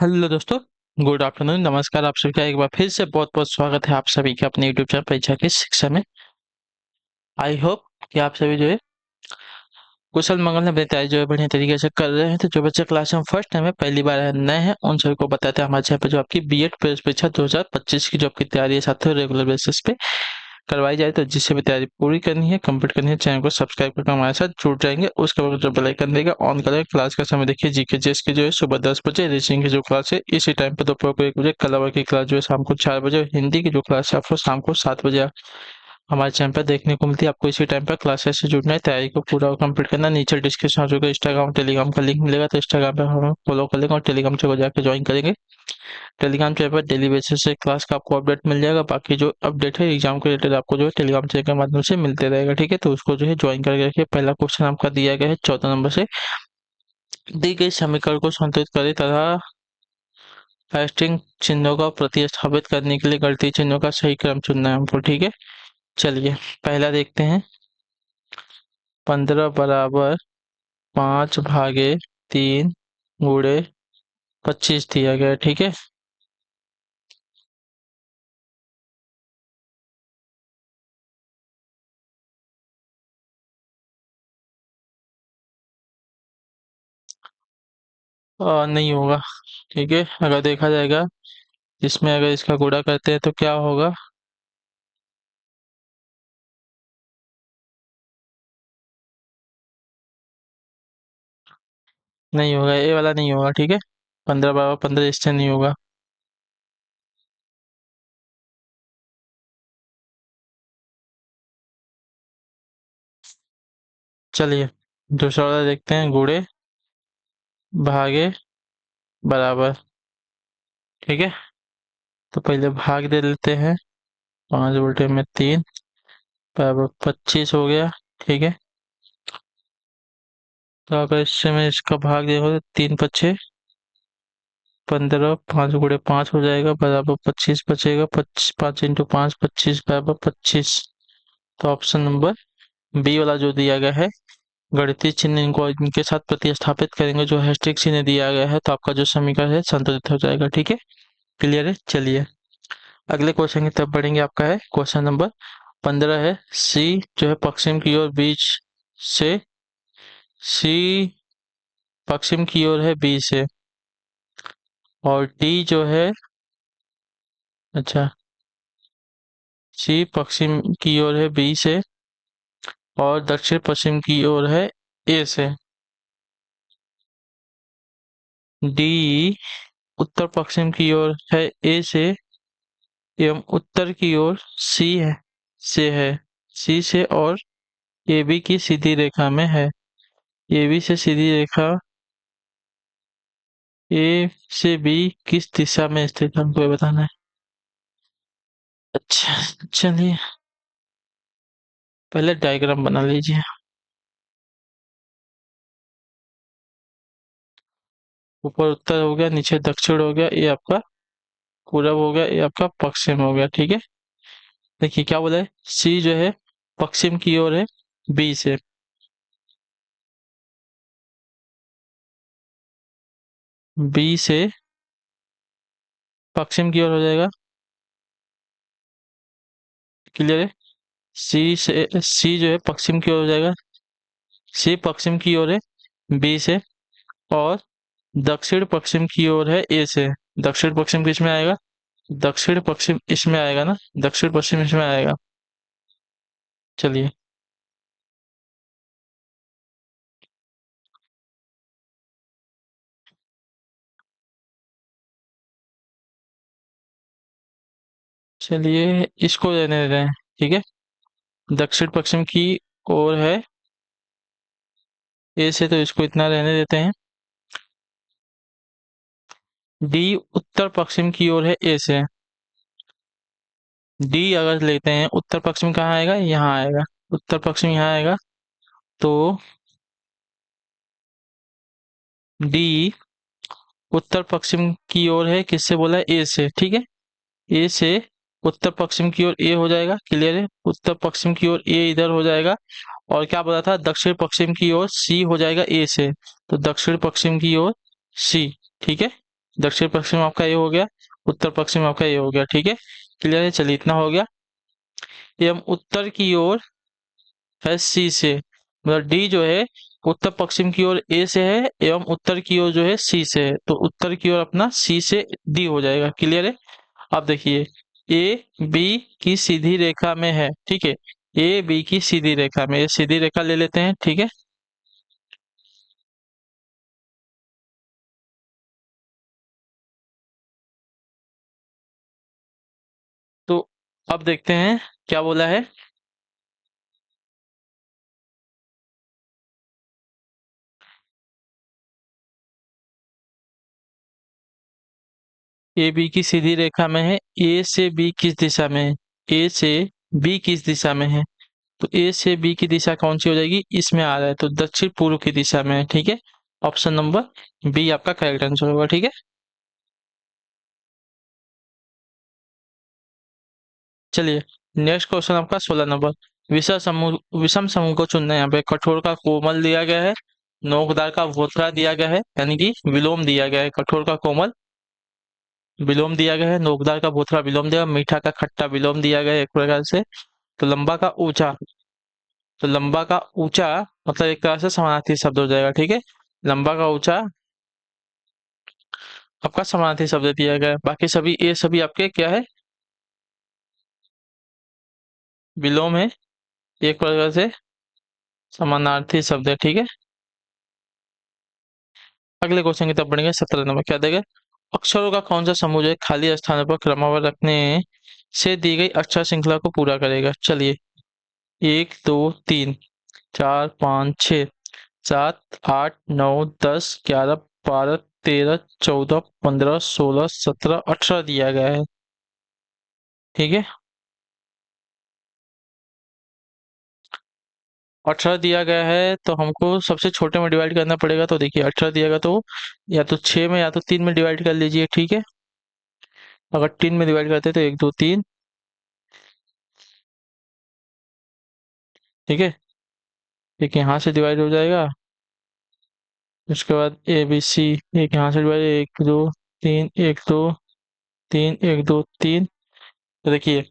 Hello दोस्तों। Good afternoon, नमस्कार। आप सभी का एक बार फिर से बहुत बहुत स्वागत है आप सभी का अपने यूट्यूब चैनल परीक्षा की शिक्षा में। आई होप कि आप सभी जो है कुशल मंगल में अपनी तैयारी जो है बढ़िया तरीके से कर रहे हैं। तो जो बच्चे क्लास में फर्स्ट टाइम है, पहली बार है, नए हैं, उन सभी को बताते हैं हमारे चैनल पर जो आपकी बीएड प्रवेश परीक्षा 2025 की जो आपकी तैयारी है साथियों रेगुलर बेसिस पे करवाई जाए। तो जिससे भी तैयारी पूरी करनी है, कंप्लीट करनी है, चैनल को सब्सक्राइब करके हमारे साथ जुड़ जाएंगे। उसके बाद जो बेल आइकन देगा ऑन करें। क्लास का समय देखिए, जीके जीएस की जो है सुबह 10 बजे, रीजनिंग की जो क्लास है इसी टाइम पे दोपहर को 1 बजे, कला वर्ग की क्लास जो है शाम को 4 बजे, और हिंदी की जो क्लास है आपको शाम को 7 बजे हमारे चैनल पर देखने को मिलती है। आपको इसी टाइम पर क्लासेस से जुड़ना है, तैयारी को पूरा और कंप्लीट करना है। नीचे डिस्क्रिप्शन में इंस्टाग्राम टेलीग्राम का लिंक मिलेगा, तो इंस्टाग्राम पे हमें फॉलो कर लेंगे और टेलीग्राम चैनल जाकर ज्वाइन करेंगे। टेलीग्राम चैनल पर डेली बेसिस से क्लास का आपको अपडेट मिल जाएगा। बाकी जो अपडेट है एग्जाम के रिलेटेड आपको जो है टेलीग्राम चैनल के माध्यम से मिलते रहेगा। ठीक है, तो उसको जो है ज्वाइन करके रखिए। पहला क्वेश्चन आपका दिया गया है 14 नंबर से, दी गई समीकरण को संतुलित करे तथा हैशटैग चिन्हों का प्रतिस्थापित करने के लिए गणितीय चिन्हों का सही क्रम चुनना है हमको। ठीक है, चलिए पहला देखते हैं। 15 = 5/3 × 25 दिया गया है। ठीक है, नहीं होगा। ठीक है, अगर देखा जाएगा इसमें अगर इसका गुणा करते हैं तो क्या होगा। नहीं होगा, ये वाला नहीं होगा। ठीक है, 15 / 15 इससे नहीं होगा। चलिए दूसरा वाला देखते हैं, गुणे भागे बराबर। ठीक है, तो पहले भाग दे लेते हैं। 5/3 बराबर 25 हो गया। ठीक है, तो अगर इससे मैं इसका भाग देखो तो 3×5 = 15, 5 × 5 हो जाएगा बराबर 25 बचेगा। 5 × 5 25 बराबर 25। तो ऑप्शन नंबर बी वाला जो दिया गया है, गणितीय चिन्ह इनको इनके साथ प्रतिस्थापित करेंगे जो हैशटैग चिन्ह दिया गया है, तो आपका जो समीकरण है संतुलित हो जाएगा। ठीक है, क्लियर है। चलिए अगले क्वेश्चन की तरफ बढ़ेंगे। आपका है क्वेश्चन नंबर 15 है, सी जो है पश्चिम की ओर बीच से, सी पश्चिम की ओर है बी से, और डी जो है, अच्छा, सी पश्चिम की ओर है बी से और दक्षिण पश्चिम की ओर है ए से, डी उत्तर पश्चिम की ओर है ए से एवं उत्तर की ओर सी है से, सी से, और ए बी की सीधी रेखा में है। ए बी से सीधी रेखा ए से बी किस दिशा में स्थित है, हमको ये बताना है। अच्छा, चलिए पहले डायग्राम बना लीजिए। ऊपर उत्तर हो गया, नीचे दक्षिण हो गया, ये आपका पूरब हो गया, ये आपका पश्चिम हो गया। ठीक है, देखिए क्या बोला है, सी जो है पश्चिम की ओर है बी से, बी से पश्चिम की ओर हो जाएगा। क्लियर है, सी से, सी जो है पश्चिम की ओर हो जाएगा, सी पश्चिम की ओर है बी से, और दक्षिण पश्चिम की ओर है ए से। दक्षिण पश्चिम किस में आएगा, दक्षिण पश्चिम इसमें आएगा ना, दक्षिण पश्चिम इसमें आएगा। चलिए, चलिए इसको रहने दे रहे हैं। ठीक है, दक्षिण पश्चिम की ओर है ए से, तो इसको इतना रहने देते हैं। डी उत्तर पश्चिम की ओर है ए से, डी अगर लेते हैं उत्तर पश्चिम कहाँ आएगा, यहाँ आएगा, उत्तर पश्चिम यहाँ आएगा। तो डी उत्तर पश्चिम की ओर है, किससे बोला है, ए से। ठीक है, ए से उत्तर पश्चिम की ओर ए हो जाएगा। क्लियर है, उत्तर पश्चिम की ओर ए इधर हो जाएगा। और क्या बोला था, दक्षिण पश्चिम की ओर सी हो जाएगा ए से, तो दक्षिण पश्चिम की ओर सी। ठीक है, दक्षिण पश्चिम आपका ये हो गया, उत्तर पश्चिम आपका ये हो गया। ठीक है, क्लियर है। चलिए इतना हो गया। एवं उत्तर की ओर है सी से, मतलब डी जो है उत्तर पश्चिम की ओर ए से है एवं उत्तर की ओर जो है सी से है, तो उत्तर की ओर अपना सी से डी हो जाएगा। क्लियर है। अब देखिए ए बी की सीधी रेखा में है। ठीक है, ए बी की सीधी रेखा में, ये सीधी रेखा ले लेते हैं। ठीक है, तो अब देखते हैं क्या बोला है। ए बी की सीधी रेखा में है, ए से बी किस दिशा में है, ए से बी किस दिशा में है, तो ए से बी की दिशा कौन सी हो जाएगी, इसमें आ रहा है तो दक्षिण पूर्व की दिशा में है। ठीक है, ऑप्शन नंबर बी आपका करेक्ट आंसर होगा। ठीक है, चलिए नेक्स्ट क्वेश्चन आपका 16 नंबर। विषम समूह को चुनना है। यहाँ पे कठोर का कोमल दिया गया है, नोकदार का वोथरा दिया गया है, यानी कि विलोम दिया गया है। कठोर का कोमल विलोम दिया गया है, नोकदार का भूथरा विलोम दिया, मीठा का खट्टा विलोम दिया गया है एक प्रकार से। तो लंबा का ऊंचा, तो लंबा का ऊंचा मतलब एक तरह से समानार्थी शब्द हो जाएगा। ठीक है, लंबा का ऊंचा आपका समानार्थी शब्द दिया गया है। बाकी सभी ये सभी आपके क्या है, विलोम है, एक प्रकार से समानार्थी शब्द है। ठीक है, अगले क्वेश्चन की तरफ बढ़ेंगे। 17 नंबर क्या देगा, अक्षरों का कौन सा समूह जो है खाली स्थानों पर क्रमवार रखने से दी गई अक्षर श्रृंखला को पूरा करेगा। चलिए 1 2 3 4 5 6 7 8 9 10 11 12 13 14 15 16 18 दिया गया है। ठीक है, 18 दिया गया है तो हमको सबसे छोटे में डिवाइड करना पड़ेगा। तो देखिए 18 दिया गया तो या तो 6 में या तो 3 में डिवाइड कर लीजिए। ठीक है, अगर 3 में डिवाइड करते हैं तो 1 2 3। ठीक है, एक यहाँ से डिवाइड हो जाएगा, उसके बाद ए बी सी, एक यहाँ से डिवाइड, 1 2 3 1 2 3 1 2 3। तो देखिए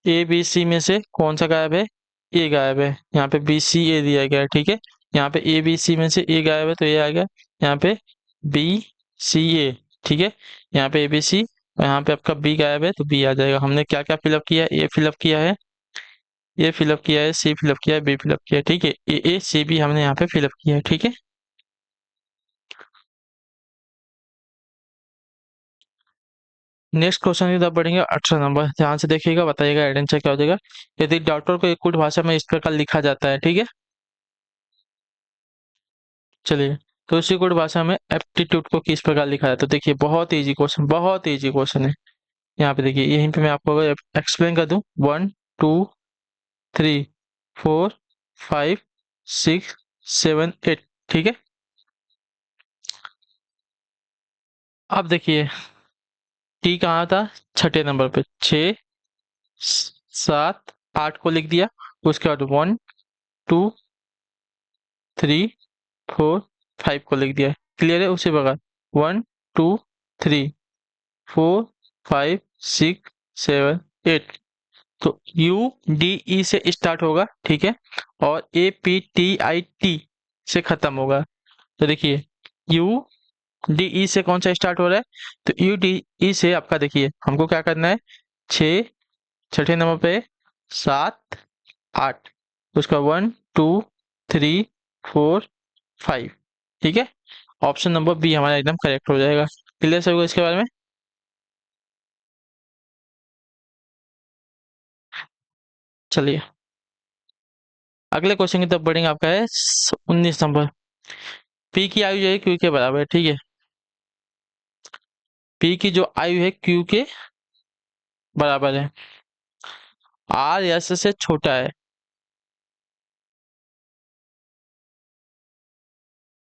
ए बी सी में से कौन सा गायब है, ए गायब है। यहाँ पे बी सी ए दिया गया है। ठीक है, यहाँ पे ए बी सी में से ए गायब है तो ए आ गया, यहाँ पे बी सी ए। ठीक है, यहाँ पे ए बी सी और यहाँ पे आपका बी गायब है तो बी आ जाएगा। हमने क्या क्या फिलअप किया है, ए फिलअप किया है, ए फिलअप किया है, सी फिलअप किया है, बी फिलअप किया है। ठीक है, ए सी बी हमने यहाँ पे फिलअप किया है। ठीक है, नेक्स्ट क्वेश्चन की तरफ बढ़ेंगे। 18 नंबर, ध्यान से देखिएगा, बताइएगा राइट आंसर क्या हो जाएगा। यदि डॉक्टर को एक कुट भाषा में इस प्रकार लिखा जाता है। ठीक है, चलिए तो उसी कोड भाषा में एप्टीट्यूड को किस प्रकार लिखा है। तो देखिए बहुत इजी क्वेश्चन, बहुत इजी क्वेश्चन है। यहाँ पे देखिए यहीं पे मैं आपको अगर एक्सप्लेन कर दूं, 1 2 3 4 5 6 7 8। ठीक है, अब देखिए टी कहाँ था, छठे नंबर पे, 6 7 8 को लिख दिया। उसके बाद 1 2 3 4 5 को लिख दिया। क्लियर है, उसी प्रकार 1 2 3 4 5 6 7 8। तो यू डी ई से स्टार्ट होगा। ठीक है, और A P T I T से खत्म होगा। तो देखिए यू डी ई से कौन सा स्टार्ट हो रहा है, तो यू डी ई से आपका देखिए हमको क्या करना है, 6 छठे नंबर पे, 7 8, उसका 1 2 3 4 5। ठीक है, ऑप्शन नंबर बी हमारा एकदम करेक्ट हो जाएगा। क्लियर सर को इसके बारे में। चलिए अगले क्वेश्चन की तरफ बढ़ेंगे। आपका है 19 नंबर। पी की आयु जो है क्यू के बराबर है। ठीक है, पी की जो आयु है क्यू के बराबर है। आर एस से छोटा है,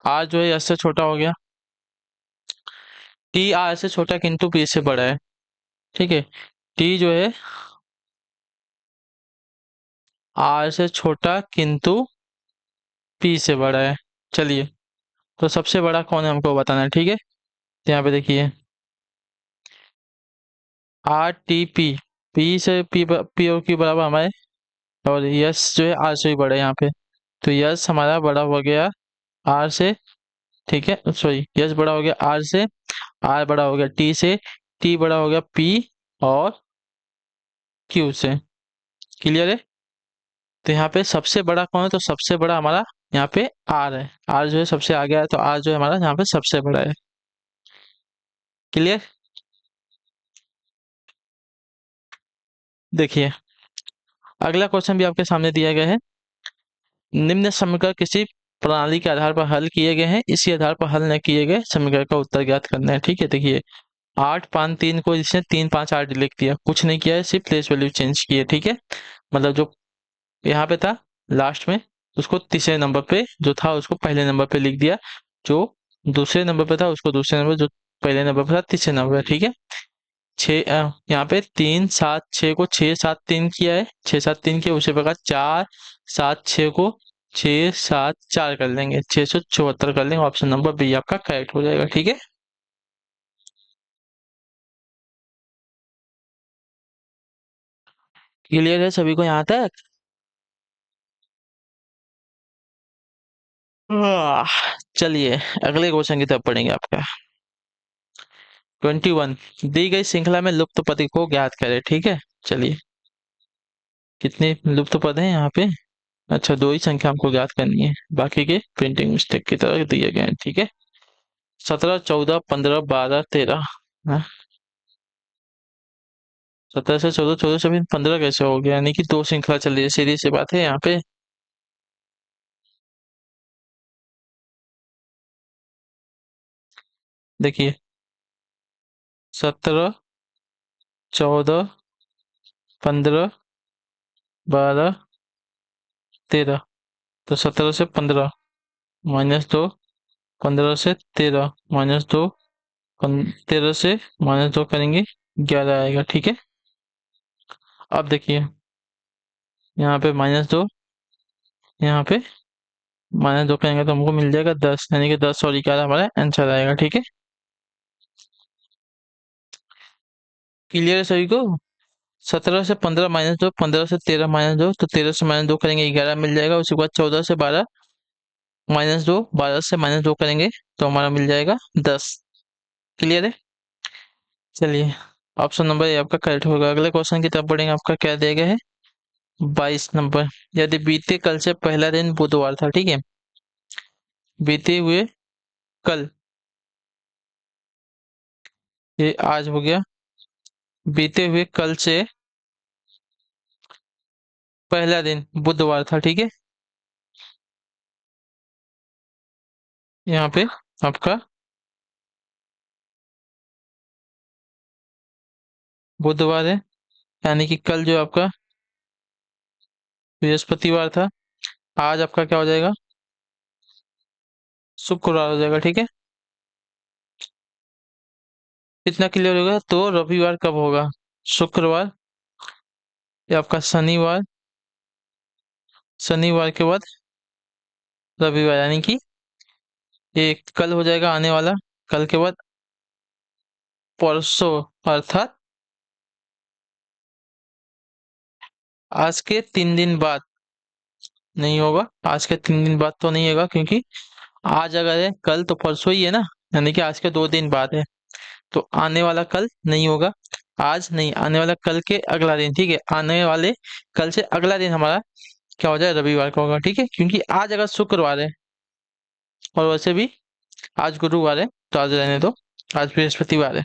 आर जो है एस से छोटा हो गया, टी आर से छोटा किंतु पी से बड़ा है। ठीक है, टी जो है आर से छोटा किंतु पी से बड़ा है। चलिए तो सबसे बड़ा कौन है हमको बताना है। ठीक है, तो यहाँ पे देखिए आर टी पी, पी से पी और क्यू बराबर हमारे, और यस जो है आर से भी बड़ा है यहाँ पे। तो यस हमारा बड़ा हो गया आर से, ठीक है, सॉरी यस बड़ा हो गया आर से, आर बड़ा हो गया टी से, टी बड़ा हो गया पी और क्यू से। क्लियर है? तो यहाँ पे सबसे बड़ा कौन है, तो सबसे बड़ा हमारा यहाँ पे आर है, आर जो है सबसे आगे है, तो आर जो है हमारा यहाँ पे सबसे बड़ा है। क्लियर? देखिए अगला क्वेश्चन भी आपके सामने दिया गया है। निम्न समीकरण किसी प्रणाली के आधार पर हल किए गए हैं, इसी आधार पर हल न किए गए समीकरण का उत्तर ज्ञात करना है। ठीक है, देखिए 8 5 3 को इसने 3 5 8 लिख दिया, कुछ नहीं किया है, सिर्फ प्लेस वैल्यू चेंज की है। ठीक है, मतलब जो यहाँ पे था लास्ट में, उसको तीसरे नंबर पे जो था उसको पहले नंबर पे लिख दिया, जो दूसरे नंबर पे था उसको दूसरे नंबर, जो पहले नंबर पे था तीसरे नंबर पे। ठीक है, यहाँ पे 3 7 6 को 6 7 3 किया है, 6 7 3 किया, उसी प्रकार 4 7 6 को 6 7 4 कर लेंगे, 674 कर लेंगे। ऑप्शन नंबर बी आपका करेक्ट हो जाएगा। ठीक है, क्लियर है सभी को यहाँ तक? आह, चलिए अगले क्वेश्चन की तरफ पढ़ेंगे। आपका 21, दी गई श्रृंखला में लुप्त पद को ज्ञात करें। ठीक है, चलिए कितने लुप्त पद हैं यहाँ पे? अच्छा, दो ही संख्या हमको ज्ञात करनी है, बाकी के प्रिंटिंग मिस्टेक की तरह दिए गए हैं। ठीक है, 17 14 15 12 13। हाँ, 17 से 14, 14 से 15 कैसे हो गया? यानी कि दो श्रृंखला चल रही है, सीधी सी बात है यहाँ पे। देखिए 17 14 15 12 13, तो 17 से 15 -2, 15 से 13 -2, 13 से -2 करेंगे 11 आएगा। ठीक है, अब देखिए यहाँ पे -2, यहाँ पे -2 करेंगे तो हमको मिल जाएगा 10, यानी कि 10 और 11 हमारा आंसर आएगा। ठीक है, क्लियर है सभी को? 17 से 15 -2, 15 से 13 -2, तो 13 से -2 करेंगे 11 मिल जाएगा। उसके बाद 14 से 12 -2, 12 से -2 करेंगे तो हमारा मिल जाएगा 10। क्लियर है? चलिए ऑप्शन नंबर ए आपका करेक्ट होगा। अगले क्वेश्चन की तरफ बढ़ेंगे। आपका क्या दिया गया है? 22 नंबर, यदि बीते कल से पहला दिन बुधवार था, ठीक है, बीते हुए कल, ये आज हो गया, बीते हुए कल से पहला दिन बुधवार था, ठीक है, यहाँ पे आपका बुधवार है, यानी कि कल जो आपका बृहस्पतिवार था, आज आपका क्या हो जाएगा? शुक्रवार हो जाएगा। ठीक है, इतना क्लियर हो गया। तो रविवार कब होगा? शुक्रवार या आपका शनिवार, शनिवार के बाद रविवार, यानी कि ये कल हो जाएगा आने वाला, कल के बाद परसों, अर्थात आज के 3 दिन बाद नहीं होगा। आज के 3 दिन बाद तो नहीं होगा, क्योंकि आज अगर है कल तो परसों ही है ना, यानी कि आज के 2 दिन बाद है, तो आने वाला कल नहीं होगा। आज नहीं, आने वाला कल के अगला दिन। ठीक है, आने वाले कल से अगला दिन हमारा क्या हो जाए? रविवार का होगा। ठीक है, क्योंकि आज अगर शुक्रवार है, और वैसे भी आज गुरुवार है, तो आज रहने दो, आज बृहस्पतिवार है,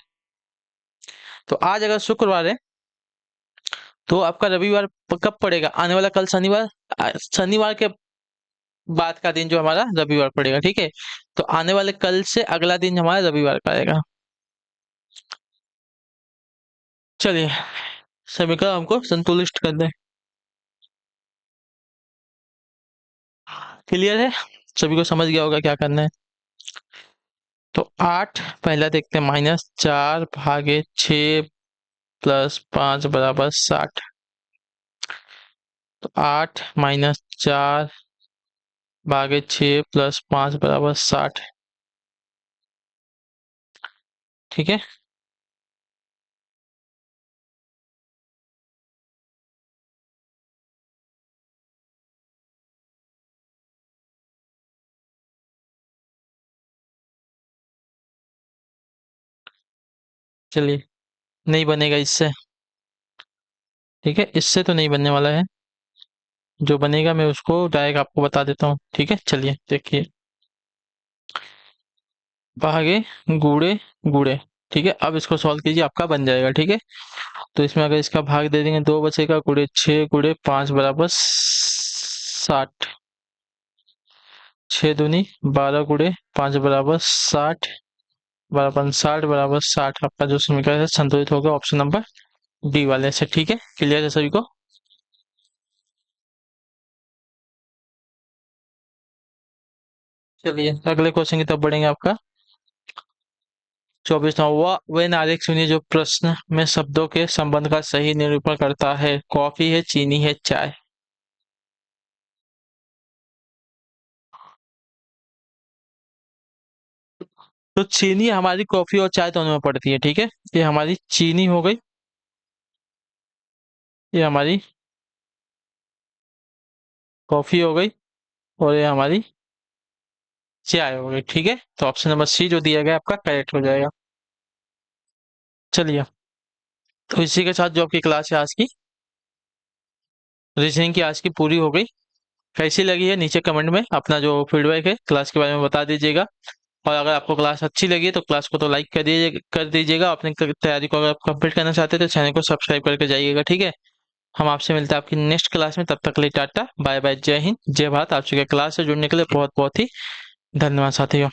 तो आज अगर शुक्रवार है तो आपका रविवार कब पड़ेगा? आने वाला कल शनिवार, शनिवार के बाद का दिन जो हमारा रविवार पड़ेगा। ठीक है, तो आने वाले कल से अगला दिन हमारा रविवार का आएगा। चलिए समीकरण हमको संतुलित कर दें। क्लियर है? सभी को समझ गया होगा क्या करना है। तो 8 पहला देखते हैं, -4 + 5 = 60। तो 8 - 4 / 6 + 5 = 60। ठीक है। चलिए, नहीं बनेगा इससे। ठीक है, इससे तो नहीं बनने वाला है। जो बनेगा मैं उसको डायरेक्ट आपको बता देता हूँ। ठीक है, चलिए देखिए। भागे गुड़े गुड़े। ठीक है, अब इसको सॉल्व कीजिए, आपका बन जाएगा। ठीक है, तो इसमें अगर इसका भाग दे देंगे, दो बचेगा, गुड़े छः गुड़े पाँच बराबर 60। छः दूनी 12 गुड़े पाँच बराबर 60, बराबर 60 बराबर 60। आपका जो समीकरण है संतुलित होगा ऑप्शन नंबर डी वाले से। ठीक है, क्लियर है सभी को? चलिए अगले क्वेश्चन की तरफ बढ़ेंगे। आपका 24वां वेन आरेख सुनिए, जो प्रश्न में शब्दों के संबंध का सही निरूपण करता है। कॉफी है, चीनी है, चाय। तो चीनी हमारी कॉफी और चाय दोनों में पड़ती है। ठीक है, ये हमारी चीनी हो गई, ये हमारी कॉफी हो गई, और ये हमारी चाय हो गई। ठीक है, तो ऑप्शन नंबर सी जो दिया गया आपका करेक्ट हो जाएगा। चलिए, तो इसी के साथ जो आपकी क्लास है आज की, रीजनिंग की आज की पूरी हो गई। कैसी लगी है नीचे कमेंट में अपना जो फीडबैक है क्लास के बारे में बता दीजिएगा। और अगर आपको क्लास अच्छी लगी है तो क्लास को तो लाइक कर दीजिएगा। अपनी तैयारी को अगर आप कंप्लीट करना चाहते हैं तो चैनल को सब्सक्राइब करके जाइएगा। ठीक है, हम आपसे मिलते हैं आपकी नेक्स्ट क्लास में। तब तक के लिए टाटा बाय बाय, जय हिंद जय भारत। आप सभी क्लास से जुड़ने के लिए बहुत बहुत ही धन्यवाद साथियों।